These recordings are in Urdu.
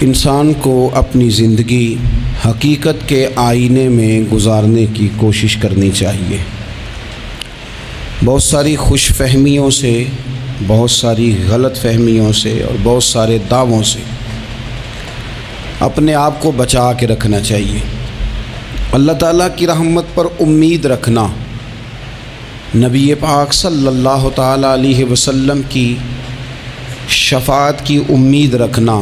انسان کو اپنی زندگی حقیقت کے آئینے میں گزارنے کی کوشش کرنی چاہیے۔ بہت ساری خوش فہمیوں سے، بہت ساری غلط فہمیوں سے اور بہت سارے دعووں سے اپنے آپ کو بچا کے رکھنا چاہیے۔ اللہ تعالیٰ کی رحمت پر امید رکھنا، نبی پاک صلی اللہ تعالیٰ علیہ وسلم کی شفاعت کی امید رکھنا،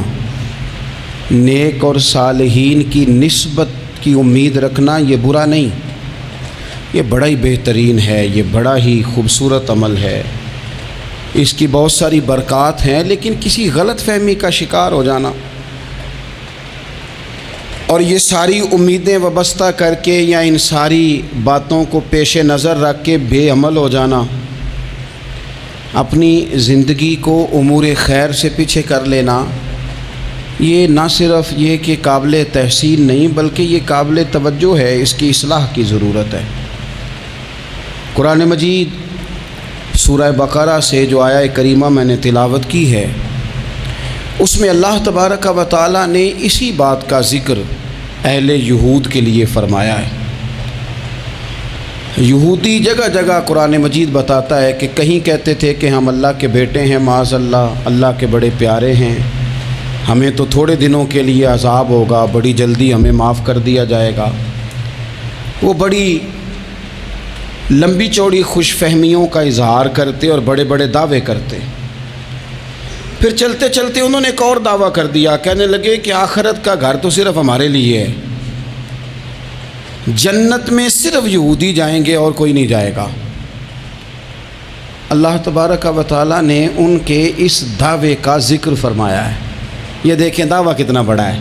نیک اور صالحین کی نسبت کی امید رکھنا، یہ برا نہیں، یہ بڑا ہی بہترین ہے، یہ بڑا ہی خوبصورت عمل ہے، اس کی بہت ساری برکات ہیں۔ لیکن کسی غلط فہمی کا شکار ہو جانا اور یہ ساری امیدیں وابستہ کر کے یا ان ساری باتوں کو پیش نظر رکھ کے بے عمل ہو جانا، اپنی زندگی کو امور خیر سے پیچھے کر لینا، یہ نہ صرف یہ کہ قابل تحسین نہیں بلکہ یہ قابل توجہ ہے، اس کی اصلاح کی ضرورت ہے۔ قرآن مجید سورہ بقرہ سے جو آیہ کریمہ میں نے تلاوت کی ہے، اس میں اللہ تبارک و تعالیٰ نے اسی بات کا ذکر اہل یہود کے لیے فرمایا ہے۔ یہودی جگہ جگہ قرآن مجید بتاتا ہے کہ کہیں کہتے تھے کہ ہم اللہ کے بیٹے ہیں، معاذ اللہ، اللہ کے بڑے پیارے ہیں، ہمیں تو تھوڑے دنوں کے لیے عذاب ہوگا، بڑی جلدی ہمیں معاف کر دیا جائے گا۔ وہ بڑی لمبی چوڑی خوش فہمیوں کا اظہار کرتے اور بڑے بڑے دعوے کرتے۔ پھر چلتے چلتے انہوں نے ایک اور دعویٰ کر دیا، کہنے لگے کہ آخرت کا گھر تو صرف ہمارے لیے ہے، جنت میں صرف یہودی جائیں گے اور کوئی نہیں جائے گا۔ اللہ تبارک و تعالیٰ نے ان کے اس دعوے کا ذکر فرمایا ہے۔ یہ دیکھیں دعویٰ کتنا بڑا ہے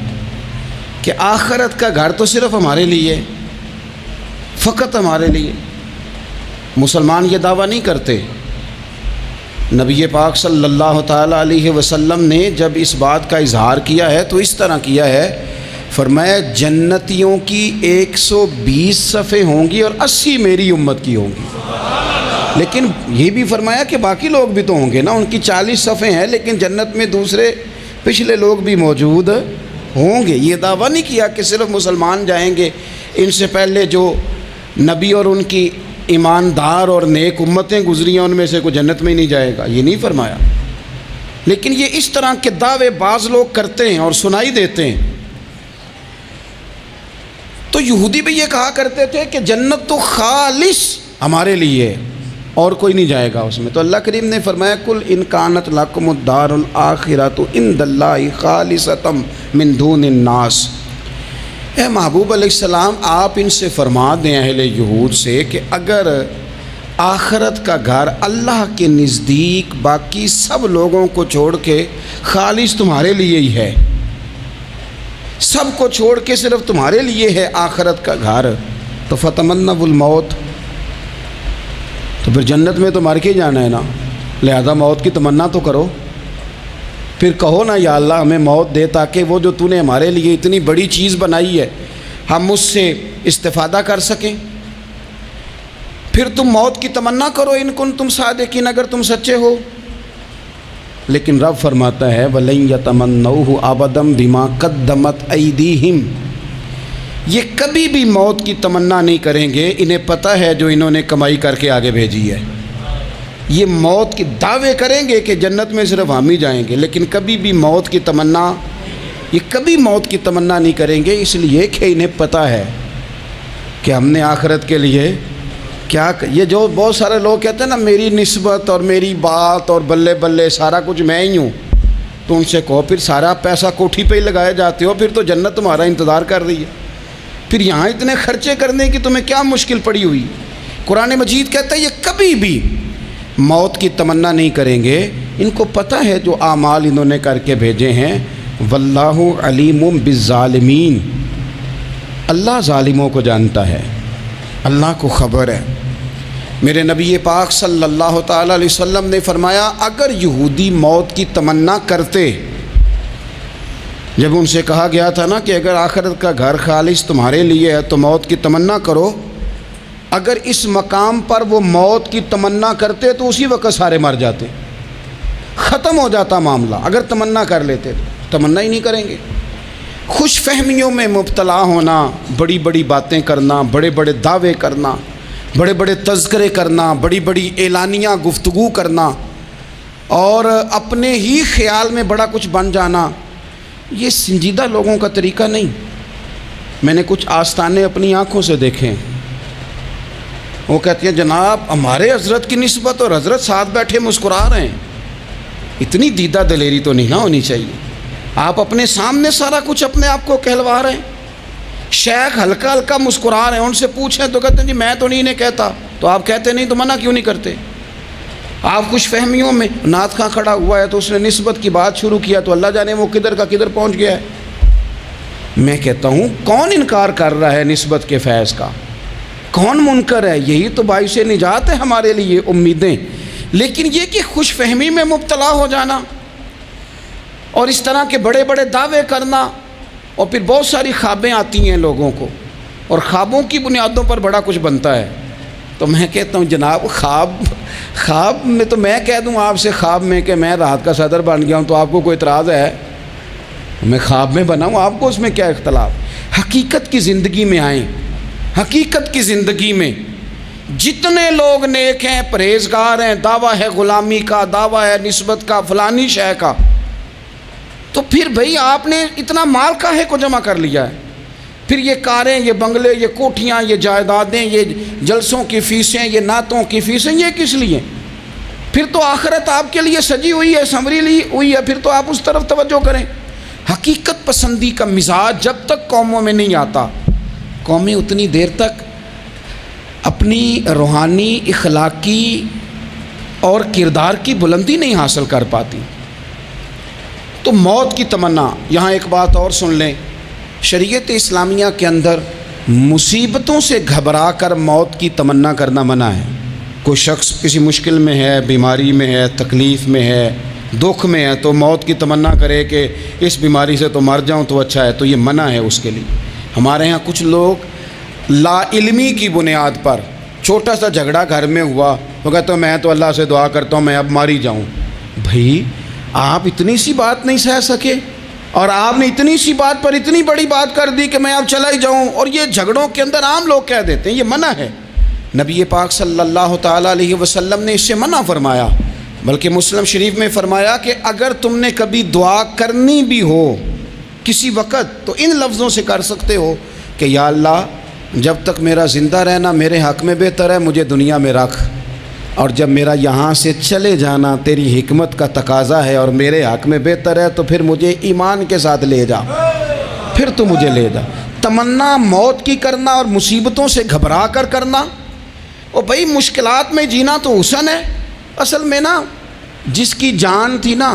کہ آخرت کا گھر تو صرف ہمارے لیے، فقط ہمارے لیے۔ مسلمان یہ دعویٰ نہیں کرتے۔ نبی پاک صلی اللہ تعالیٰ علیہ وسلم نے جب اس بات کا اظہار کیا ہے تو اس طرح کیا ہے، فرمایا جنتیوں کی 120 صفیں ہوں گی اور 80 میری امت کی ہوں گی۔ لیکن یہ بھی فرمایا کہ باقی لوگ بھی تو ہوں گے نا، ان کی 40 صفیں ہیں لیکن جنت میں دوسرے پچھلے لوگ بھی موجود ہوں گے۔ یہ دعویٰ نہیں کیا کہ صرف مسلمان جائیں گے، ان سے پہلے جو نبی اور ان کی ایماندار اور نیک امتیں گزری ہیں ان میں سے کوئی جنت میں ہی نہیں جائے گا، یہ نہیں فرمایا۔ لیکن یہ اس طرح کے دعوے بعض لوگ کرتے ہیں اور سنائی دیتے ہیں۔ تو یہودی بھی یہ کہا کرتے تھے کہ جنت تو خالص ہمارے لیے اور کوئی نہیں جائے گا اس میں۔ تو اللہ کریم نے فرمایا کل ان کانت لکم الدار الآخرۃ عند اللہ خالصۃ من دون الناس۔ اے محبوب علیہ السلام، آپ ان سے فرما دیں اہل یہود سے کہ اگر آخرت کا گھر اللہ کے نزدیک باقی سب لوگوں کو چھوڑ کے خالص تمہارے لیے ہی ہے، سب کو چھوڑ کے صرف تمہارے لیے ہے آخرت کا گھر، تو فتمنوا الموت، تو پھر جنت میں تو مر کے جانا ہے نا، لہذا موت کی تمنا تو کرو۔ پھر کہو نا یا اللہ ہمیں موت دے تاکہ وہ جو تو نے ہمارے لیے اتنی بڑی چیز بنائی ہے ہم اس سے استفادہ کر سکیں۔ پھر تم موت کی تمنا کرو ان کنتم صادقین، اگر تم سچے ہو۔ لیکن رب فرماتا ہے وَلَن يَتَمَنَّوْهُ أَبَدًا بِمَا قَدَّمَتْ أَيْدِيهِمْ، یہ کبھی بھی موت کی تمنا نہیں کریں گے، انہیں پتہ ہے جو انہوں نے کمائی کر کے آگے بھیجی ہے۔ یہ موت کی دعوے کریں گے کہ جنت میں صرف ہم ہی جائیں گے، لیکن کبھی بھی موت کی تمنا، یہ کبھی موت کی تمنا نہیں کریں گے، اس لیے کہ انہیں پتہ ہے کہ ہم نے آخرت کے لیے کیا۔ یہ جو بہت سارے لوگ کہتے ہیں نا میری نسبت اور میری بات اور بلے بلے سارا کچھ میں ہی ہوں، تو ان سے کہو پھر سارا پیسہ کوٹھی پہ ہی لگائے جاتے ہو، پھر تو جنت تمہارا انتظار کر رہی ہے، پھر یہاں اتنے خرچے کرنے کی تمہیں کیا مشکل پڑی ہوئی۔ قرآن مجید کہتا ہے یہ کبھی بھی موت کی تمنا نہیں کریں گے، ان کو پتہ ہے جو اعمال انہوں نے کر کے بھیجے ہیں۔ واللہ علیم بالظالمین، اللہ ظالموں کو جانتا ہے، اللہ کو خبر ہے۔ میرے نبی پاک صلی اللہ تعالیٰ علیہ وسلم نے فرمایا اگر یہودی موت کی تمنا کرتے، جب ان سے کہا گیا تھا نا کہ اگر آخرت کا گھر خالص تمہارے لیے ہے تو موت کی تمنا کرو، اگر اس مقام پر وہ موت کی تمنا کرتے تو اسی وقت سارے مر جاتے، ختم ہو جاتا معاملہ۔ اگر تمنا کر لیتے تو تمنا ہی نہیں کریں گے۔ خوش فہمیوں میں مبتلا ہونا، بڑی بڑی باتیں کرنا، بڑے بڑے دعوے کرنا، بڑے بڑے تذکرے کرنا، بڑی بڑی اعلانیہ گفتگو کرنا اور اپنے ہی خیال میں بڑا کچھ بن جانا، یہ سنجیدہ لوگوں کا طریقہ نہیں۔ میں نے کچھ آستانے اپنی آنکھوں سے دیکھے، وہ کہتے ہیں جناب ہمارے حضرت کی نسبت اور حضرت ساتھ بیٹھے مسکرا رہے ہیں۔ اتنی دیدہ دلیری تو نہیں نہ ہونی چاہیے، آپ اپنے سامنے سارا کچھ اپنے آپ کو کہلوا رہے ہیں۔ شیخ ہلکا ہلکا مسکرا رہے ہیں، ان سے پوچھیں تو کہتے ہیں جی میں تو نہیں انہیں کہتا، تو آپ کہتے نہیں تو منع کیوں نہیں کرتے؟ آپ خوش فہمیوں میں، نعت خواں کھڑا ہوا ہے تو اس نے نسبت کی بات شروع کیا تو اللہ جانے وہ کدھر کا کدھر پہنچ گیا ہے۔ میں کہتا ہوں کون انکار کر رہا ہے نسبت کے فیض کا؟ کون منکر ہے؟ یہی تو باعث نجات ہے ہمارے لیے امیدیں۔ لیکن یہ کہ خوش فہمی میں مبتلا ہو جانا اور اس طرح کے بڑے بڑے دعوے کرنا، اور پھر بہت ساری خوابیں آتی ہیں لوگوں کو اور خوابوں کی بنیادوں پر بڑا کچھ بنتا ہے۔ تو میں کہتا ہوں جناب خواب میں تو میں کہہ دوں آپ سے خواب میں کہ میں رات کا صدر بن گیا ہوں تو آپ کو کوئی اعتراض ہے؟ میں خواب میں بنا ہوں، آپ کو اس میں کیا اختلاف؟ حقیقت کی زندگی میں آئیں۔ حقیقت کی زندگی میں جتنے لوگ نیک ہیں، پرہیزگار ہیں، دعویٰ ہے غلامی کا، دعویٰ ہے نسبت کا، فلانی شے کا، تو پھر بھئی آپ نے اتنا مال کاہے کو جمع کر لیا ہے؟ پھر یہ کاریں، یہ بنگلے، یہ کوٹھیاں، یہ جائیدادیں، یہ جلسوں کی فیسیں، یہ نعتوں کی فیسیں، یہ کس لیے؟ پھر تو آخرت آپ کے لیے سجی ہوئی ہے، سنوری ہوئی ہے، پھر تو آپ اس طرف توجہ کریں۔ حقیقت پسندی کا مزاج جب تک قوموں میں نہیں آتا، قومیں اتنی دیر تک اپنی روحانی، اخلاقی اور کردار کی بلندی نہیں حاصل کر پاتی۔ تو موت کی تمنا، یہاں ایک بات اور سن لیں، شریعت اسلامیہ کے اندر مصیبتوں سے گھبرا کر موت کی تمنا کرنا منع ہے۔ کوئی شخص کسی مشکل میں ہے، بیماری میں ہے، تکلیف میں ہے، دکھ میں ہے، تو موت کی تمنا کرے کہ اس بیماری سے تو مر جاؤں تو اچھا ہے، تو یہ منع ہے اس کے لیے۔ ہمارے ہاں کچھ لوگ لا علمی کی بنیاد پر، چھوٹا سا جھگڑا گھر میں ہوا، وہ کہتے ہیں میں تو اللہ سے دعا کرتا ہوں میں اب مر ہی جاؤں۔ بھائی آپ اتنی سی بات نہیں سہ سکے اور آپ نے اتنی سی بات پر اتنی بڑی بات کر دی کہ میں اب چلا ہی جاؤں، اور یہ جھگڑوں کے اندر عام لوگ کہہ دیتے ہیں، یہ منع ہے۔ نبی پاک صلی اللہ تعالیٰ علیہ وسلم نے اس سے منع فرمایا، بلکہ مسلم شریف میں فرمایا کہ اگر تم نے کبھی دعا کرنی بھی ہو کسی وقت تو ان لفظوں سے کر سکتے ہو کہ یا اللہ جب تک میرا زندہ رہنا میرے حق میں بہتر ہے، مجھے دنیا میں رکھ، اور جب میرا یہاں سے چلے جانا تیری حکمت کا تقاضا ہے اور میرے حق میں بہتر ہے تو پھر مجھے ایمان کے ساتھ لے جا، پھر تو مجھے لے جا۔ تمنا موت کی کرنا اور مصیبتوں سے گھبرا کر کرنا، اور بھائی مشکلات میں جینا تو حسن ہے۔ اصل میں نا جس کی جان تھی نا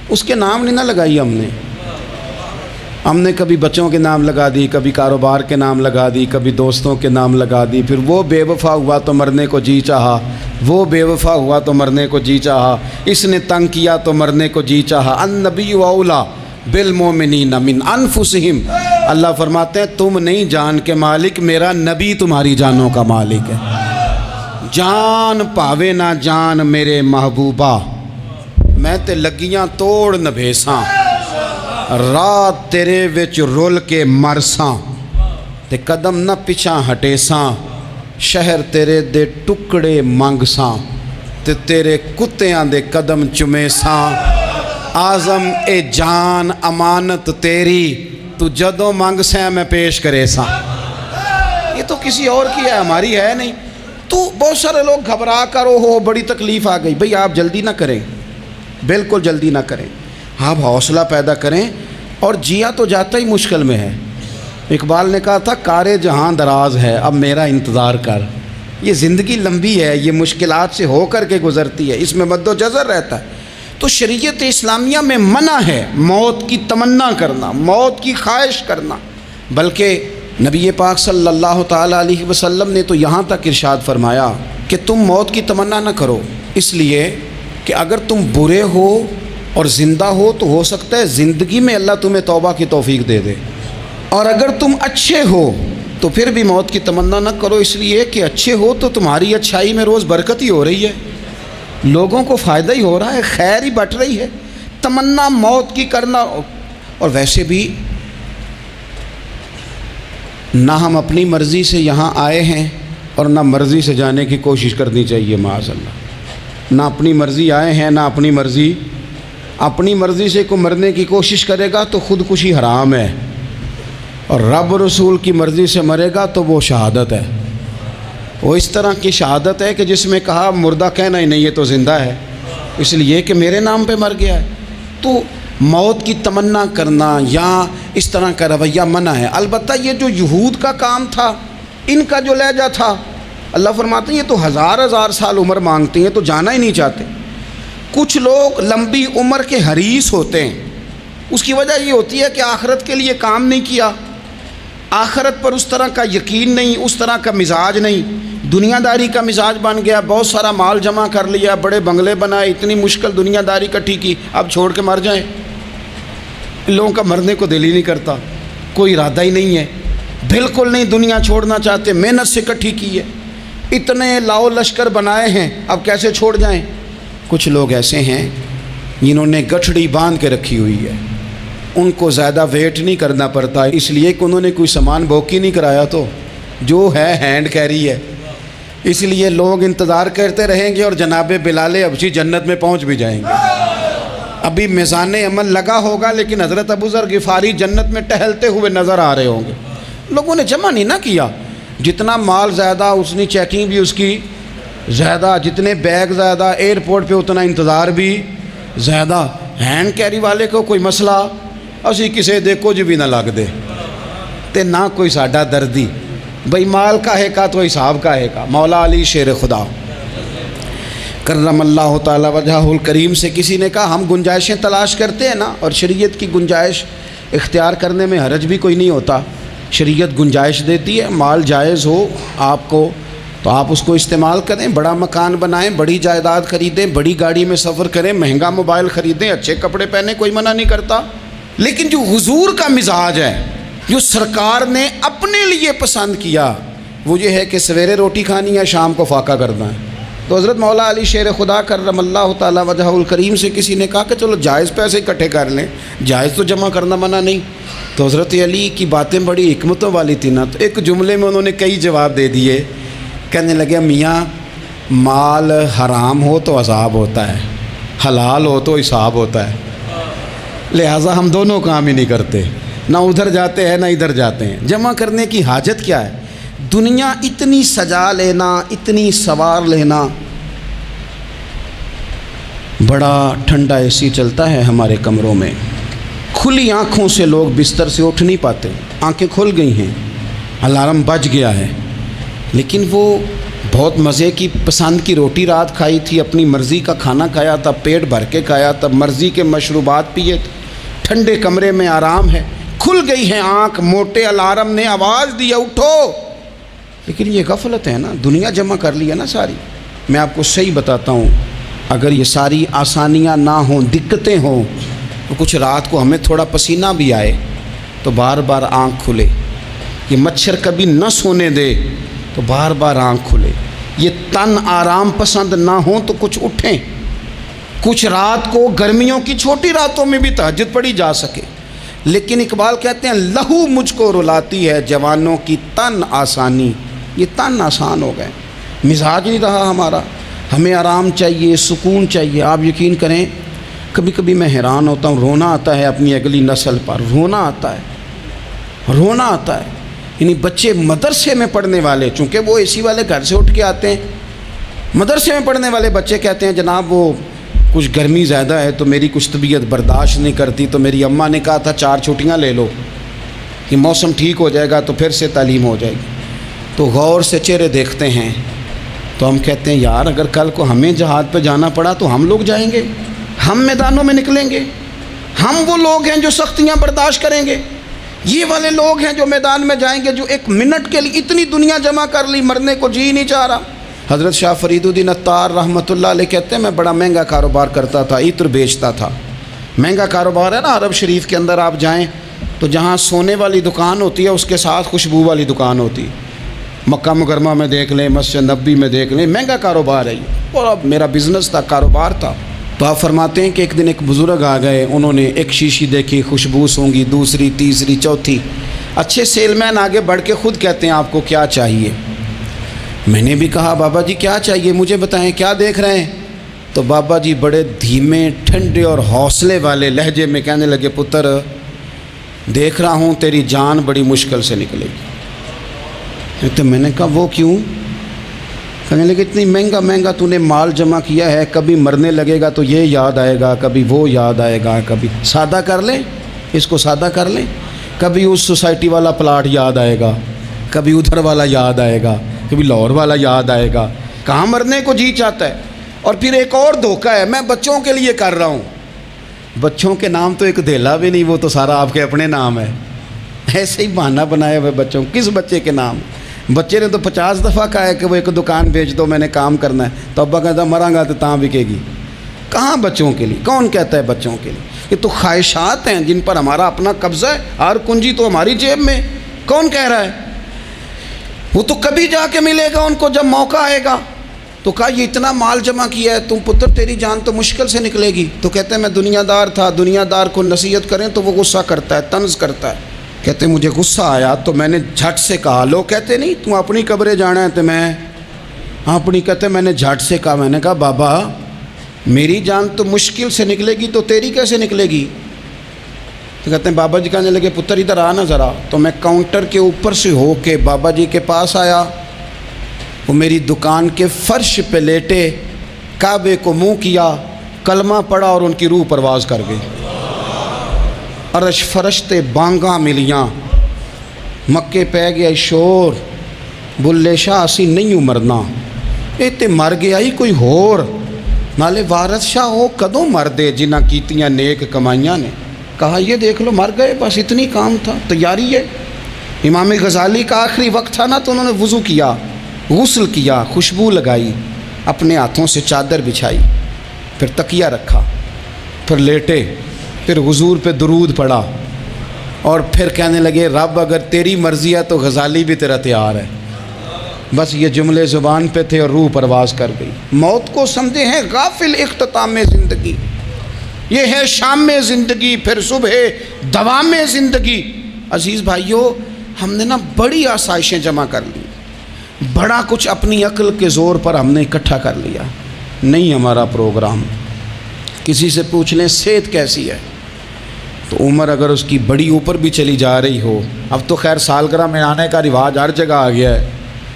اس کے نام نہیں نہ لگائی ہم نے کبھی بچوں کے نام لگا دی، کبھی کاروبار کے نام لگا دی، کبھی دوستوں کے نام لگا دی، پھر وہ بے وفا ہوا تو مرنے کو جی چاہا، وہ بے وفا ہوا تو مرنے کو جی چاہا، اس نے تنگ کیا تو مرنے کو جی چاہا۔ النبی اولیٰ بالمؤمنین من انفسہم، اللہ فرماتے ہیں تم نہیں جان کے مالک، میرا نبی تمہاری جانوں کا مالک ہے۔ جان پاوے نہ جان میرے محبوبہ، میں تے لگیاں توڑ نہ بھیساں، رات تیرے وچ رول کے مرساں، تے قدم نہ پچھاں ہٹیساں، شہر تیرے دے ٹکڑے منگساں، تے تیرے کتیاں دے قدم چمیساں، آزم اے جان امانت تیری، تو جدوں منگ سیں میں پیش کرے ساں۔ یہ تو کسی اور کی ہے، ہماری ہے نہیں۔ تو بہت سارے لوگ گھبرا کر ہو بڑی تکلیف آ گئی، بھئی آپ جلدی نہ کریں، بالکل جلدی نہ کریں، آپ حوصلہ پیدا کریں، اور جیا تو جاتا ہی مشکل میں ہے۔ اقبال نے کہا تھا کار جہاں دراز ہے اب میرا انتظار کر، یہ زندگی لمبی ہے، یہ مشکلات سے ہو کر کے گزرتی ہے، اس میں مد و جزر رہتا ہے۔ تو شریعت اسلامیہ میں منع ہے موت کی تمنا کرنا، موت کی خواہش کرنا، بلکہ نبی پاک صلی اللہ تعالیٰ علیہ وسلم نے تو یہاں تک ارشاد فرمایا کہ تم موت کی تمنا نہ کرو، اس لیے کہ اگر تم برے ہو اور زندہ ہو تو ہو سکتا ہے زندگی میں اللہ تمہیں توبہ کی توفیق دے دے، اور اگر تم اچھے ہو تو پھر بھی موت کی تمنا نہ کرو، اس لیے کہ اچھے ہو تو تمہاری اچھائی میں روز برکت ہی ہو رہی ہے، لوگوں کو فائدہ ہی ہو رہا ہے، خیر ہی بٹ رہی ہے۔ تمنا موت کی کرنا، اور ویسے بھی نہ ہم اپنی مرضی سے یہاں آئے ہیں اور نہ مرضی سے جانے کی کوشش کرنی چاہیے معاذ اللہ۔ نہ اپنی مرضی آئے ہیں نہ اپنی مرضی سے کوئی مرنے کی کوشش کرے گا تو خودکشی حرام ہے، اور رب رسول کی مرضی سے مرے گا تو وہ شہادت ہے۔ وہ اس طرح کی شہادت ہے کہ جس میں کہا مردہ کہنا ہی نہیں، یہ تو زندہ ہے، اس لیے کہ میرے نام پہ مر گیا ہے۔ تو موت کی تمنا کرنا یا اس طرح کا رویہ منع ہے۔ البتہ یہ جو یہود کا کام تھا، ان کا جو لہجہ تھا، اللہ فرماتے ہیں یہ تو ہزار سال عمر مانگتی ہیں تو جانا ہی نہیں چاہتے۔ کچھ لوگ لمبی عمر کے حریص ہوتے ہیں، اس کی وجہ یہ ہوتی ہے کہ آخرت کے لیے کام نہیں کیا، آخرت پر اس طرح کا یقین نہیں، اس طرح کا مزاج نہیں، دنیا داری کا مزاج بن گیا، بہت سارا مال جمع کر لیا، بڑے بنگلے بنائے، اتنی مشکل دنیا داری اکٹھی کی، اب چھوڑ کے مر جائیں۔ ان لوگوں کا مرنے کو دل ہی نہیں کرتا، کوئی ارادہ ہی نہیں ہے، بالکل نہیں دنیا چھوڑنا چاہتے، محنت سے اکٹھی کی ہے، اتنے لاؤ لشکر بنائے ہیں، اب کیسے چھوڑ جائیں۔ کچھ لوگ ایسے ہیں جنہوں نے گٹھڑی باندھ کے رکھی ہوئی ہے، ان کو زیادہ ویٹ نہیں کرنا پڑتا، اس لیے کہ انہوں نے کوئی سامان بوکی نہیں کرایا، تو جو ہے ہینڈ کیری ہے، اس لیے لوگ انتظار کرتے رہیں گے اور جناب بلال حبشی جنت میں پہنچ بھی جائیں گے۔ ابھی میزان عمل لگا ہوگا لیکن حضرت ابو ذر غفاری جنت میں ٹہلتے ہوئے نظر آ رہے ہوں گے۔ لوگوں نے جمع نہیں نہ کیا، جتنا مال زیادہ اتنی چیکنگ بھی اس کی زیادہ، جتنے بیگ زیادہ، ایئرپورٹ پہ اتنا انتظار بھی زیادہ۔ ہینڈ کیری والے کو کوئی مسئلہ اسی کسے دے کچھ بھی نہ لگ دے تے نہ کوئی ساڈا دردی، بھئی مال کاہے کا تو حساب کاہے کا۔ مولا علی شیر خدا کرم اللہ تعالی وجہہ الکریم سے کسی نے کہا ہم گنجائشیں تلاش کرتے ہیں نا، اور شریعت کی گنجائش اختیار کرنے میں حرج بھی کوئی نہیں ہوتا، شریعت گنجائش دیتی ہے، مال جائز ہو آپ کو تو آپ اس کو استعمال کریں، بڑا مکان بنائیں، بڑی جائیداد خریدیں، بڑی گاڑی میں سفر کریں، مہنگا موبائل خریدیں، اچھے کپڑے پہنیں، کوئی منع نہیں کرتا۔ لیکن جو حضور کا مزاج ہے، جو سرکار نے اپنے لیے پسند کیا، وہ یہ ہے کہ سویرے روٹی کھانی ہے، شام کو فاقہ کرنا ہے۔ تو حضرت مولا علی شیر خدا کرم اللہ تعالی وجہہ الکریم سے کسی نے کہا کہ چلو جائز پیسے اکٹھے کر لیں، جائز تو جمع کرنا منع نہیں۔ تو حضرت علی کی باتیں بڑی حکمتوں والی تھی نا، تو ایک جملے میں انہوں نے کئی جواب دے دیے۔ کہنے لگے میاں مال حرام ہو تو عذاب ہوتا ہے، حلال ہو تو حساب ہوتا ہے، لہٰذا ہم دونوں کام ہی نہیں کرتے، نہ ادھر جاتے ہیں نہ ادھر جاتے ہیں۔ جمع کرنے کی حاجت کیا ہے؟ دنیا اتنی سجا لینا، اتنی سوار لینا، بڑا ٹھنڈا اے سی چلتا ہے ہمارے کمروں میں، کھلی آنکھوں سے لوگ بستر سے اٹھ نہیں پاتے، آنکھیں کھل گئی ہیں، الارم بج گیا ہے، لیکن وہ بہت مزے کی پسند کی روٹی رات کھائی تھی، اپنی مرضی کا کھانا کھایا تھا، پیٹ بھر کے کھایا تھا، مرضی کے مشروبات پیے تھے، ٹھنڈے کمرے میں آرام ہے، کھل گئی ہے آنکھ، موٹے الارم نے آواز دیا اٹھو، لیکن یہ غفلت ہے نا، دنیا جمع کر لی ہے نا ساری۔ میں آپ کو صحیح بتاتا ہوں، اگر یہ ساری آسانیاں نہ ہوں، دقتیں ہوں، تو کچھ رات کو ہمیں تھوڑا پسینہ بھی آئے تو بار بار آنکھ کھلے، یہ مچھر کبھی نہ سونے دے تو بار بار آنکھ کھلے، یہ تن آرام پسند نہ ہوں تو کچھ اٹھیں، کچھ رات کو گرمیوں کی چھوٹی راتوں میں بھی تہجد پڑھی جا سکے۔ لیکن اقبال کہتے ہیں لہو مجھ کو رلاتی ہے جوانوں کی تن آسانی، یہ تن آسان ہو گئے، مزاج نہیں رہا ہمارا، ہمیں آرام چاہیے، سکون چاہیے۔ آپ یقین کریں کبھی کبھی میں حیران ہوتا ہوں، رونا آتا ہے اپنی اگلی نسل پر، رونا آتا ہے، یعنی بچے مدرسے میں پڑھنے والے، چونکہ وہ اے سی والے گھر سے اٹھ کے آتے ہیں، مدرسے میں پڑھنے والے بچے کہتے ہیں جناب وہ کچھ گرمی زیادہ ہے تو میری کچھ طبیعت برداشت نہیں کرتی، تو میری اماں نے کہا تھا 4 چھٹیاں لے لو، کہ موسم ٹھیک ہو جائے گا تو پھر سے تعلیم ہو جائے گی۔ تو غور سے چہرے دیکھتے ہیں تو ہم کہتے ہیں یار اگر کل کو ہمیں جہاد پہ جانا پڑا تو ہم لوگ جائیں گے، ہم میدانوں میں نکلیں گے، ہم وہ لوگ ہیں جو سختیاں برداشت کریں گے، یہ والے لوگ ہیں جو میدان میں جائیں گے جو 1 منٹ کے لیے اتنی دنیا جمع کر لی، مرنے کو جی نہیں چاہ رہا۔ حضرت شاہ فرید الدین عطار رحمۃ اللہ علیہ کہتے ہیں میں بڑا مہنگا کاروبار کرتا تھا، عطر بیچتا تھا، مہنگا کاروبار ہے نا، عرب شریف کے اندر آپ جائیں تو جہاں سونے والی دکان ہوتی ہے اس کے ساتھ خوشبو والی دکان ہوتی ہے، مکہ مکرمہ میں دیکھ لیں، مسجد نبوی میں دیکھ لیں، مہنگا کاروبار ہے یہ، اور اب میرا بزنس تھا، کاروبار تھا۔ تو آپ فرماتے ہیں کہ ایک دن ایک بزرگ آ گئے، انہوں نے ایک شیشی دیکھی، خوشبو سونگی، دوسری، تیسری، چوتھی، اچھے سیل مین آگے بڑھ کے خود کہتے ہیں آپ کو کیا چاہیے. میں نے بھی کہا بابا جی کیا چاہیے مجھے بتائیں, کیا دیکھ رہے ہیں؟ تو بابا جی بڑے دھیمے ٹھنڈے اور حوصلے والے لہجے میں کہنے لگے, پتر دیکھ رہا ہوں تیری جان بڑی مشکل سے نکلے گی. تو میں نے کہا وہ کیوں؟ کہنے لگے اتنی مہنگا مہنگا تو نے مال جمع کیا ہے, کبھی مرنے لگے گا تو یہ یاد آئے گا, کبھی وہ یاد آئے گا, کبھی سادہ کر لیں اس کو سادہ کر لیں, کبھی اس سوسائٹی والا پلاٹ یاد آئے گا, کبھی ادھر والا یاد آئے گا, کبھی لاہور والا یاد آئے گا. کہاں مرنے کو جی چاہتا ہے. اور پھر ایک اور دھوکہ ہے, میں بچوں کے لیے کر رہا ہوں. بچوں کے نام تو ایک دھیلا بھی نہیں, وہ تو سارا آپ کے اپنے نام ہے. ایسے ہی بہانہ بنائے ہوئے بچوں, کس بچے کے نام؟ بچے نے تو 50 دفعہ کہا ہے کہ وہ ایک دکان بیچ دو, میں نے کام کرنا ہے. تو ابا کہتا مراں گا تو تاں بکے گی. کہاں بچوں کے لیے؟ کون کہتا ہے بچوں کے لیے؟ یہ تو خواہشات ہیں جن پر ہمارا اپنا قبضہ ہے. ہر کنجی تو ہماری جیب میں. کون کہہ رہا ہے؟ وہ تو کبھی جا کے ملے گا ان کو جب موقع آئے گا. تو کہا یہ اتنا مال جمع کیا ہے تم پتر, تیری جان تو مشکل سے نکلے گی. تو کہتے ہیں میں دنیا دار تھا, دنیا دار کو نصیحت کریں تو وہ غصہ کرتا ہے, طنز کرتا ہے. کہتے ہیں مجھے غصہ آیا تو میں نے جھٹ سے کہا, لوگ کہتے نہیں تم اپنی قبریں جانا ہے تو میں اپنی, کہتے میں نے جھٹ سے کہا, میں نے کہا بابا میری جان تو مشکل سے نکلے گی تو تیری کیسے نکلے گی؟ تو کہتے ہیں بابا جی کہنے لگے پتر ادھر آنا ذرا. تو میں کاؤنٹر کے اوپر سے ہو کے بابا جی کے پاس آیا. وہ میری دکان کے فرش پہ لیٹے, کعبے کو منہ کیا, کلمہ پڑھا اور ان کی روح پرواز کر گئی. عرش فرشتے بانگاں ملیاں, مکے پہ گیا شور, بلے شاہ اسی نہیں ہوں مرنا, اے تے مر گیا ہی کوئی ہور, نالے وارث شاہ ہو کدوں مر دے جنہ کیتیاں نیک کمائیاں نے. کہا یہ دیکھ لو مر گئے, بس اتنی کام تھا, تیاری ہے. امام غزالی کا آخری وقت تھا نا, تو انہوں نے وضو کیا, غسل کیا, خوشبو لگائی, اپنے ہاتھوں سے چادر بچھائی, پھر تکیہ رکھا, پھر لیٹے, پھر حضور پہ درود پڑھا, اور پھر کہنے لگے رب اگر تیری مرضی ہے تو غزالی بھی تیرا تیار ہے. بس یہ جملے زبان پہ تھے اور روح پرواز کر گئی. موت کو سمجھے ہیں غافل اختتام زندگی, یہ ہے شام زندگی, پھر صبح دوام زندگی. عزیز بھائیو, ہم نے نا بڑی آسائشیں جمع کر لی, بڑا کچھ اپنی عقل کے زور پر ہم نے اکٹھا کر لیا. نہیں ہمارا پروگرام. کسی سے پوچھ لیں صحت کیسی ہے, تو عمر اگر اس کی بڑی اوپر بھی چلی جا رہی ہو, اب تو خیر سالگرہ میں آنے کا رواج ہر جگہ آ گیا ہے,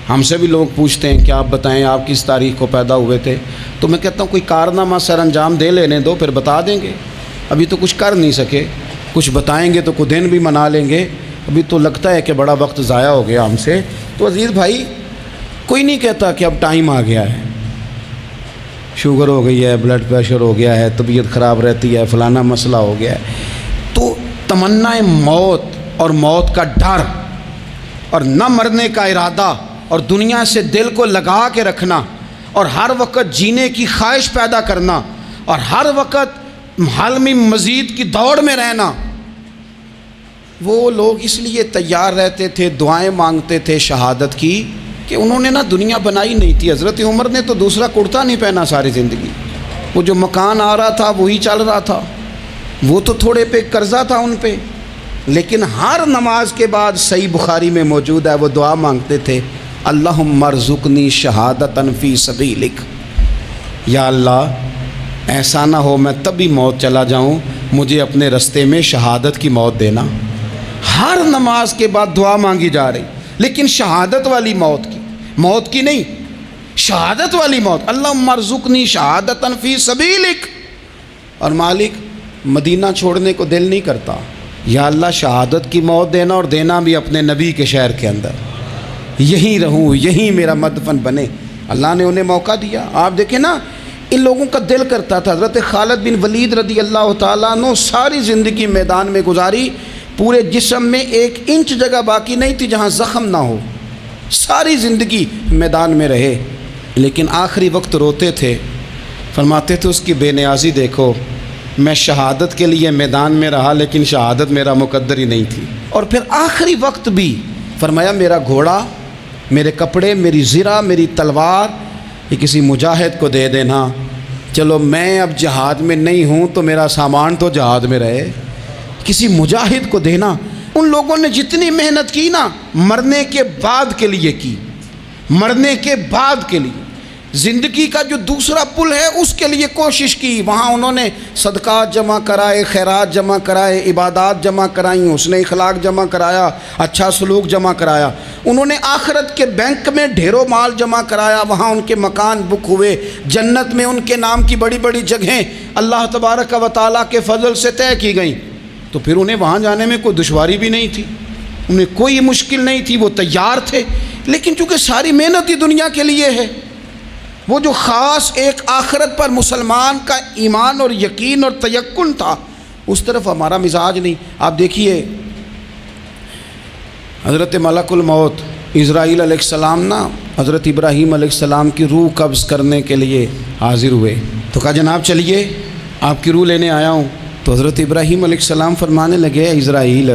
ہم سے بھی لوگ پوچھتے ہیں کہ آپ بتائیں آپ کس تاریخ کو پیدا ہوئے تھے, تو میں کہتا ہوں کوئی کارنامہ سر انجام دے لینے دو پھر بتا دیں گے. ابھی تو کچھ کر نہیں سکے, کچھ بتائیں گے تو کچھ دن بھی منا لیں گے, ابھی تو لگتا ہے کہ بڑا وقت ضائع ہو گیا ہم سے. تو عزیز بھائی کوئی نہیں کہتا کہ اب ٹائم آ گیا ہے, شوگر ہو گئی ہے, بلڈ پریشر ہو گیا ہے, طبیعت خراب رہتی ہے, فلانا مسئلہ ہو گیا ہے. تو تمنا موت اور موت کا ڈر اور نہ مرنے کا ارادہ اور دنیا سے دل کو لگا کے رکھنا اور ہر وقت جینے کی خواہش پیدا کرنا اور ہر وقت حالمی مزید کی دوڑ میں رہنا, وہ لوگ اس لیے تیار رہتے تھے, دعائیں مانگتے تھے شہادت کی, کہ انہوں نے نا دنیا بنائی نہیں تھی. حضرت عمر نے تو دوسرا کرتا نہیں پہنا ساری زندگی, وہ جو مکان آ رہا تھا وہی چل رہا تھا, وہ تو تھوڑے پہ قرضہ تھا ان پہ, لیکن ہر نماز کے بعد صحیح بخاری میں موجود ہے وہ دعا مانگتے تھے, اللہم ارزقنی شہادتاً فی سبیلک, یا اللہ ایسا نہ ہو میں تب بھی موت چلا جاؤں, مجھے اپنے رستے میں شہادت کی موت دینا. ہر نماز کے بعد دعا مانگی جا رہی, لیکن شہادت والی موت کی نہیں, شہادت والی موت. اللہم ارزقنی شہادتاً فی سبیلک. اور مالک مدینہ چھوڑنے کو دل نہیں کرتا, یا اللہ شہادت کی موت دینا, اور دینا بھی اپنے نبی کے شہر کے اندر, یہیں رہوں, یہیں میرا مدفن بنے. اللہ نے انہیں موقع دیا. آپ دیکھیں نا ان لوگوں کا دل کرتا تھا. حضرت خالد بن ولید رضی اللہ تعالیٰ عنہ ساری زندگی میدان میں گزاری, پورے جسم میں 1 انچ جگہ باقی نہیں تھی جہاں زخم نہ ہو, ساری زندگی میدان میں رہے, لیکن آخری وقت روتے تھے, فرماتے تھے اس کی بے نیازی دیکھو, میں شہادت کے لیے میدان میں رہا لیکن شہادت میرا مقدر ہی نہیں تھی. اور پھر آخری وقت بھی فرمایا میرا گھوڑا, میرے کپڑے, میری زرہ, میری تلوار یہ کسی مجاہد کو دے دینا, چلو میں اب جہاد میں نہیں ہوں تو میرا سامان تو جہاد میں رہے, کسی مجاہد کو دینا. ان لوگوں نے جتنی محنت کی نا مرنے کے بعد کے لیے کی، مرنے کے بعد کے لیے زندگی کا جو دوسرا پل ہے اس کے لیے کوشش کی، وہاں انہوں نے صدقات جمع کرائے، خیرات جمع کرائے، عبادات جمع کرائیں، حسن اخلاق جمع کرایا، اچھا سلوک جمع کرایا، انہوں نے آخرت کے بینک میں ڈھیروں مال جمع کرایا، وہاں ان کے مکان بک ہوئے، جنت میں ان کے نام کی بڑی بڑی جگہیں اللہ تبارک و تعالیٰ کے فضل سے طے کی گئیں، تو پھر انہیں وہاں جانے میں کوئی دشواری بھی نہیں تھی، انہیں کوئی مشکل نہیں تھی، وہ تیار تھے، لیکن چونکہ ساری محنت ہی دنیا کے لیے ہے، وہ جو خاص ایک آخرت پر مسلمان کا ایمان اور یقین اور تیقن تھا اس طرف ہمارا مزاج نہیں۔ آپ دیکھیے حضرت ملک الموت اسرائیل علیہ السلام نا حضرت ابراہیم علیہ السلام کی روح قبض کرنے کے لیے حاضر ہوئے، تو کہا جناب چلیے آپ کی روح لینے آیا ہوں، تو حضرت ابراہیم علیہ السلام فرمانے لگے اسرائیل،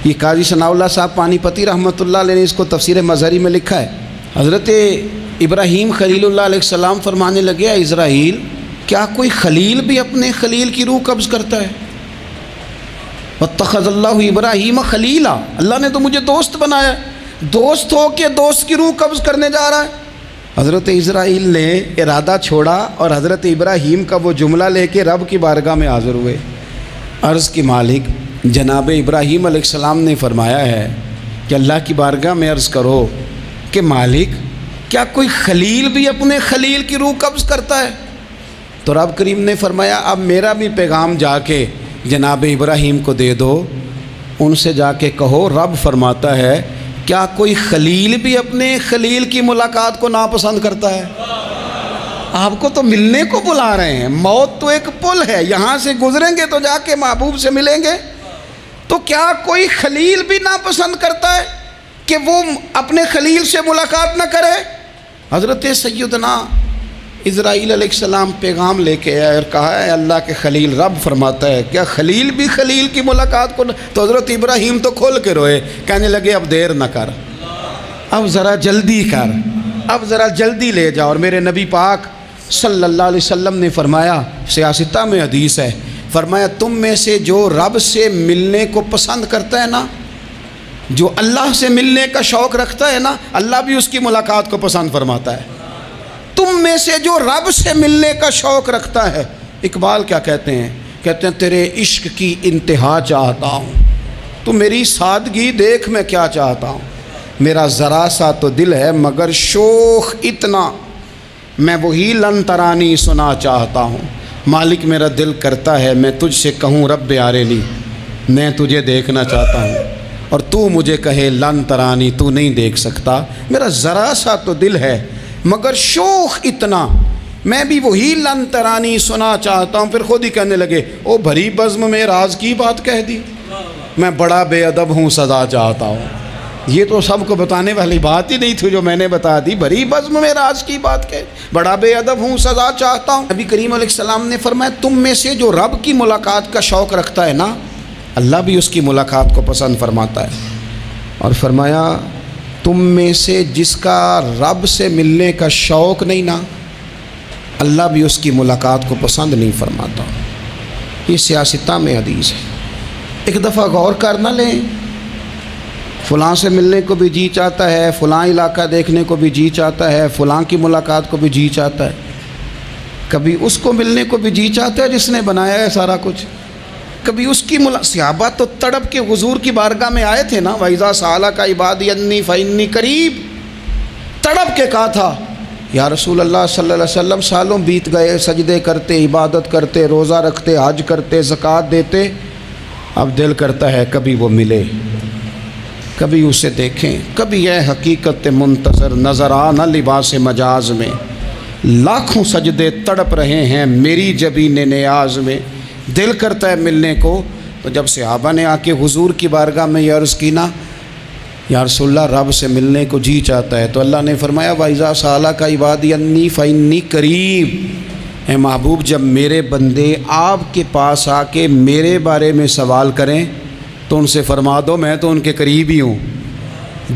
یہ قاضی ثناء اللہ صاحب پانی پتی رحمۃ اللہ علیہ نے اس کو تفسیر مظہری میں لکھا ہے، حضرت ابراہیم خلیل اللہ علیہ السلام فرمانے لگے اسرائیل کیا کوئی خلیل بھی اپنے خلیل کی روح قبض کرتا ہے؟ واتخذ اللہ ابراہیم خلیلا، اللہ نے تو مجھے دوست بنایا، دوست ہو کے دوست کی روح قبض کرنے جا رہا ہے۔ حضرت اسرائیل نے ارادہ چھوڑا اور حضرت ابراہیم کا وہ جملہ لے کے رب کی بارگاہ میں حاضر ہوئے، عرض کی مالک جناب ابراہیم علیہ السلام نے فرمایا ہے کہ اللہ کی بارگاہ میں عرض کرو کہ مالک کیا کوئی خلیل بھی اپنے خلیل کی روح قبض کرتا ہے؟ تو رب کریم نے فرمایا اب میرا بھی پیغام جا کے جناب ابراہیم کو دے دو، ان سے جا کے کہو رب فرماتا ہے کیا کوئی خلیل بھی اپنے خلیل کی ملاقات کو ناپسند کرتا ہے؟ آپ کو تو ملنے کو بلا رہے ہیں، موت تو ایک پل ہے، یہاں سے گزریں گے تو جا کے محبوب سے ملیں گے، تو کیا کوئی خلیل بھی ناپسند کرتا ہے کہ وہ اپنے خلیل سے ملاقات نہ کرے؟ حضرت سیدنا اسرائیل علیہ السلام پیغام لے کے آئے اور کہا ہے اللہ کے خلیل رب فرماتا ہے کیا خلیل بھی خلیل کی ملاقات کو تو حضرت ابراہیم تو کھول کے روئے، کہنے لگے اب دیر نہ کر، اب ذرا جلدی کر، اب ذرا جلدی لے جا۔ اور میرے نبی پاک صلی اللہ علیہ وسلم نے فرمایا، سیاستہ میں حدیث ہے، فرمایا تم میں سے جو رب سے ملنے کو پسند کرتا ہے نا، جو اللہ سے ملنے کا شوق رکھتا ہے نا، اللہ بھی اس کی ملاقات کو پسند فرماتا ہے۔ تم میں سے جو رب سے ملنے کا شوق رکھتا ہے، اقبال کیا کہتے ہیں؟ کہتے ہیں تیرے عشق کی انتہا چاہتا ہوں، تو میری سادگی دیکھ میں کیا چاہتا ہوں، میرا ذرا سا تو دل ہے مگر شوق اتنا، میں وہی لن ترانی سنا چاہتا ہوں، مالک میرا دل کرتا ہے میں تجھ سے کہوں رب آریلی، میں تجھے دیکھنا چاہتا ہوں، اور تو مجھے کہے لن ترانی تو نہیں دیکھ سکتا، میرا ذرا سا تو دل ہے مگر شوق اتنا، میں بھی وہی لن ترانی سنا چاہتا ہوں۔ پھر خود ہی کہنے لگے او بھری بزم میں راز کی بات کہہ دی، میں بڑا بے ادب ہوں سزا چاہتا ہوں۔ یہ تو سب کو بتانے والی بات ہی نہیں تھی جو میں نے بتا دی، بھری بزم میں راز کی بات کہہ، بڑا بے ادب ہوں سزا چاہتا ہوں۔ نبی کریم علیہ السلام نے فرمایا تم میں سے جو رب کی ملاقات کا شوق رکھتا ہے نا، اللہ بھی اس کی ملاقات کو پسند فرماتا ہے۔ اور فرمایا تم میں سے جس کا رب سے ملنے کا شوق نہیں نا، اللہ بھی اس کی ملاقات کو پسند نہیں فرماتا۔ یہ سیاستہ میں حدیث ہے، ایک دفعہ غور کر نہ لیں، فلاں سے ملنے کو بھی جی چاہتا ہے، فلاں علاقہ دیکھنے کو بھی جی چاہتا ہے، فلاں کی ملاقات کو بھی جی چاہتا ہے، کبھی اس کو ملنے کو بھی جی چاہتا ہے جس نے بنایا ہے سارا کچھ، کبھی اس کی صحابہ تو تڑپ کے حضور کی بارگاہ میں آئے تھے نا، وَإِذَا سَأَلَكَ عِبَادِي عَنِّي فَإِنِّي قَرِيبٌ، تڑپ کے کہا تھا یا رسول اللہ صلی اللہ علیہ وسلم سالوں بیت گئے، سجدے کرتے، عبادت کرتے، روزہ رکھتے، حج کرتے، زکوٰۃ دیتے، اب دل کرتا ہے کبھی وہ ملے، کبھی اسے دیکھیں، کبھی یہ حقیقت منتظر نظر آنا لباس مجاز میں، لاکھوں سجدے تڑپ رہے ہیں میری جبین نیاز میں، دل کرتا ہے ملنے کو۔ تو جب صحابہ نے آ کے حضور کی بارگاہ میں یہ عرض کی نا یا رسول اللہ رب سے ملنے کو جی چاہتا ہے، تو اللہ نے فرمایا وَإِذَا سَأَلَكَ عِبَادِي عَنِّي فَإِنِّي قَرِيبٌ، اے محبوب جب میرے بندے آپ کے پاس آ کے میرے بارے میں سوال کریں تو ان سے فرما دو میں تو ان کے قریب ہی ہوں،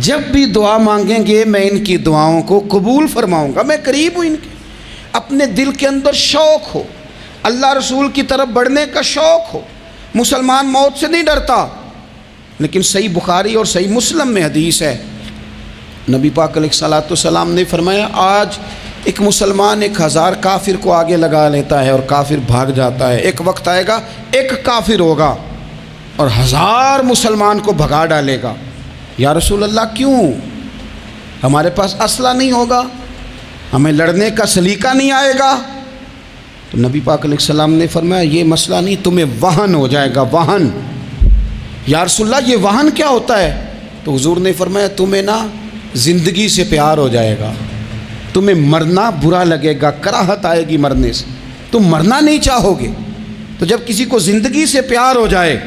جب بھی دعا مانگیں گے میں ان کی دعاؤں کو قبول فرماؤں گا، میں قریب ہوں ان کے۔ اپنے دل کے اندر شوق ہو، اللہ رسول کی طرف بڑھنے کا شوق ہو، مسلمان موت سے نہیں ڈرتا، لیکن صحیح بخاری اور صحیح مسلم میں حدیث ہے، نبی پاک علیہ الصلوۃ والسلام نے فرمایا آج ایک مسلمان 1000 کافر کو آگے لگا لیتا ہے اور کافر بھاگ جاتا ہے، ایک وقت آئے گا ایک کافر ہوگا اور 1000 مسلمان کو بھگا ڈالے گا۔ یا رسول اللہ کیوں؟ ہمارے پاس اسلحہ نہیں ہوگا، ہمیں لڑنے کا سلیقہ نہیں آئے گا؟ تو نبی پاک علیہ السلام نے فرمایا یہ مسئلہ نہیں، تمہیں وہن ہو جائے گا، وہن۔ یا رسول اللہ یہ وہن کیا ہوتا ہے؟ تو حضور نے فرمایا تمہیں نا زندگی سے پیار ہو جائے گا، تمہیں مرنا برا لگے گا، کراہت آئے گی مرنے سے، تم مرنا نہیں چاہو گے۔ تو جب کسی کو زندگی سے پیار ہو جائے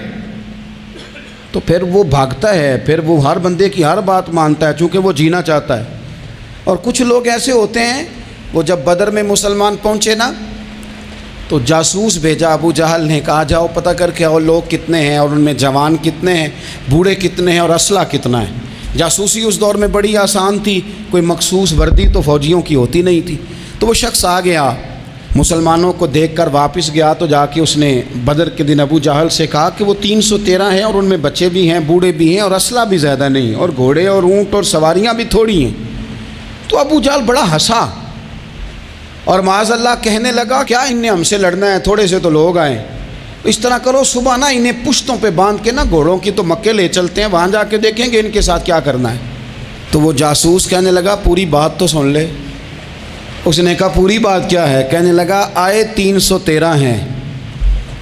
تو پھر وہ بھاگتا ہے، پھر وہ ہر بندے کی ہر بات مانتا ہے چونکہ وہ جینا چاہتا ہے۔ اور کچھ لوگ ایسے ہوتے ہیں، وہ جب بدر میں مسلمان پہنچے نا تو جاسوس بھیجا ابو جہل نے، کہا جاؤ پتہ کر کے آؤ لوگ کتنے ہیں اور ان میں جوان کتنے ہیں، بوڑھے کتنے ہیں اور اسلحہ کتنا ہے۔ جاسوسی اس دور میں بڑی آسان تھی، کوئی مخصوص وردی تو فوجیوں کی ہوتی نہیں تھی۔ تو وہ شخص آ گیا، مسلمانوں کو دیکھ کر واپس گیا تو جا کے اس نے بدر کے دن ابو جہل سے کہا کہ وہ 313 ہیں اور ان میں بچے بھی ہیں، بوڑھے بھی ہیں اور اسلحہ بھی زیادہ نہیں، اور گھوڑے اور اونٹ اور سواریاں بھی تھوڑی ہیں۔ تو ابو جہل بڑا ہنسا اور معاذ اللہ کہنے لگا کیا ان نے ہم سے لڑنا ہے، تھوڑے سے تو لوگ آئیں، اس طرح کرو صبح نا انہیں پشتوں پہ باندھ کے نا گھوڑوں کی تو مکے لے چلتے ہیں، وہاں جا کے دیکھیں گے ان کے ساتھ کیا کرنا ہے۔ تو وہ جاسوس کہنے لگا پوری بات تو سن لے۔ اس نے کہا پوری بات کیا ہے؟ کہنے لگا آئے 313 ہیں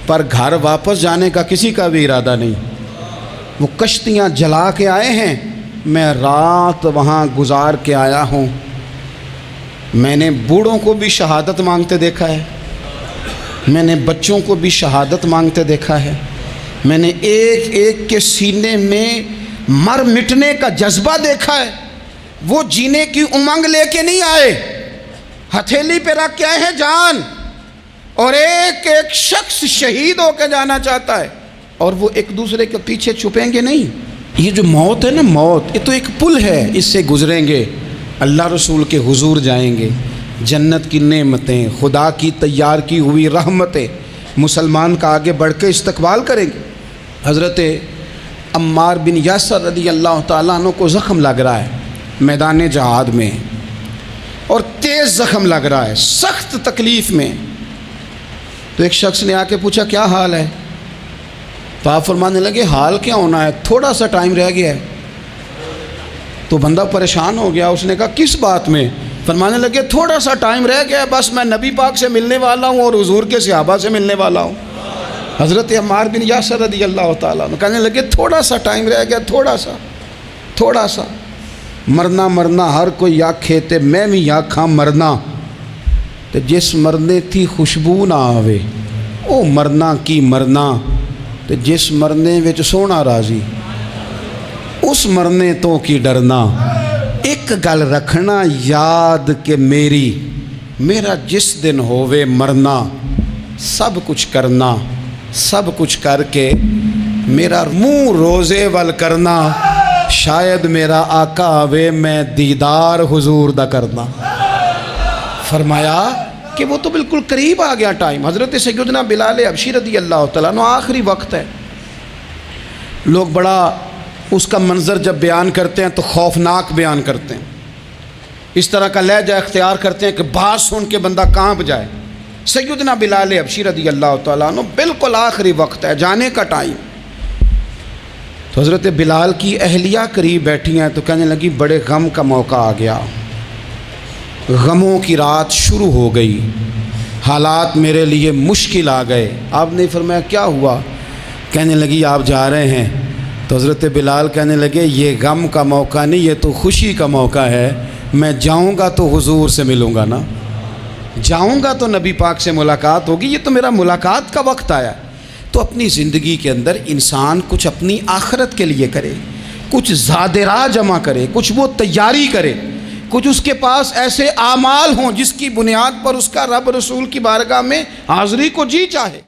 پر گھر واپس جانے کا کسی کا بھی ارادہ نہیں، وہ کشتیاں جلا کے آئے ہیں، میں رات وہاں گزار کے آیا ہوں، میں نے بوڑھوں کو بھی شہادت مانگتے دیکھا ہے، میں نے بچوں کو بھی شہادت مانگتے دیکھا ہے، میں نے ایک ایک کے سینے میں مر مٹنے کا جذبہ دیکھا ہے، وہ جینے کی امنگ لے کے نہیں آئے، ہتھیلی پہ رکھ کے آئے ہیں جان، اور ایک ایک شخص شہید ہو کے جانا چاہتا ہے، اور وہ ایک دوسرے کے پیچھے چھپیں گے نہیں۔ یہ جو موت ہے نا، موت یہ تو ایک پل ہے، اس سے گزریں گے، اللہ رسول کے حضور جائیں گے، جنت کی نعمتیں، خدا کی تیار کی ہوئی رحمتیں مسلمان کا آگے بڑھ کے استقبال کریں گے۔ حضرت عمار بن یاسر رضی اللہ تعالیٰ عنہ کو زخم لگ رہا ہے میدان جہاد میں، اور تیز زخم لگ رہا ہے، سخت تکلیف میں۔ تو ایک شخص نے آ کے پوچھا کیا حال ہے؟ تو آپ فرمانے لگے حال کیا ہونا ہے، تھوڑا سا ٹائم رہ گیا ہے۔ تو بندہ پریشان ہو گیا، اس نے کہا کس بات میں؟ فرمانے لگے تھوڑا سا ٹائم رہ گیا ہے، بس میں نبی پاک سے ملنے والا ہوں اور حضور کے صحابہ سے ملنے والا ہوں۔ حضرت عمار بن یاسر رضی اللہ تعالیٰ عنہ کہنے لگے تھوڑا سا ٹائم رہ گیا، تھوڑا سا مرنا مرنا ہر کوئی آکھے تے میں بھی آکھاں مرنا، تے جس مرنے تھی خوشبو نہ آوے او مرنا کی مرنا، تے جس مرنے وچ سونا راضی اس مرنے تو کی ڈرنا۔ ایک گل رکھنا یاد کہ میرا جس دن ہووے مرنا، سب کچھ کرنا، سب کچھ کر کے میرا منہ روزے ول کرنا، شاید میرا آقا آوے میں دیدار حضور دا کرنا۔ فرمایا کہ وہ تو بالکل قریب آ گیا ٹائم۔ حضرت سیدنا بلال حبشی رضی اللہ تعالیٰ عنہ آخری وقت ہے، لوگ بڑا اس کا منظر جب بیان کرتے ہیں تو خوفناک بیان کرتے ہیں، اس طرح کا لہجہ اختیار کرتے ہیں کہ بات سن کے بندہ کانپ جائے۔ سیدنا بلال حبشی رضی اللہ تعالیٰ عنہ بالکل آخری وقت ہے، جانے کا ٹائم۔ تو حضرت بلال کی اہلیہ قریب بیٹھی ہیں تو کہنے لگی بڑے غم کا موقع آ گیا، غموں کی رات شروع ہو گئی، حالات میرے لیے مشکل آ گئے۔ آپ نے فرمایا کیا ہوا؟ کہنے لگی آپ جا رہے ہیں؟ تو حضرت بلال کہنے لگے یہ غم کا موقع نہیں، یہ تو خوشی کا موقع ہے، میں جاؤں گا تو حضور سے ملوں گا نا، جاؤں گا تو نبی پاک سے ملاقات ہوگی، یہ تو میرا ملاقات کا وقت آیا۔ تو اپنی زندگی کے اندر انسان کچھ اپنی آخرت کے لیے کرے، کچھ زاد راہ جمع کرے، کچھ وہ تیاری کرے، کچھ اس کے پاس ایسے اعمال ہوں جس کی بنیاد پر اس کا رب رسول کی بارگاہ میں حاضری کو جی چاہے۔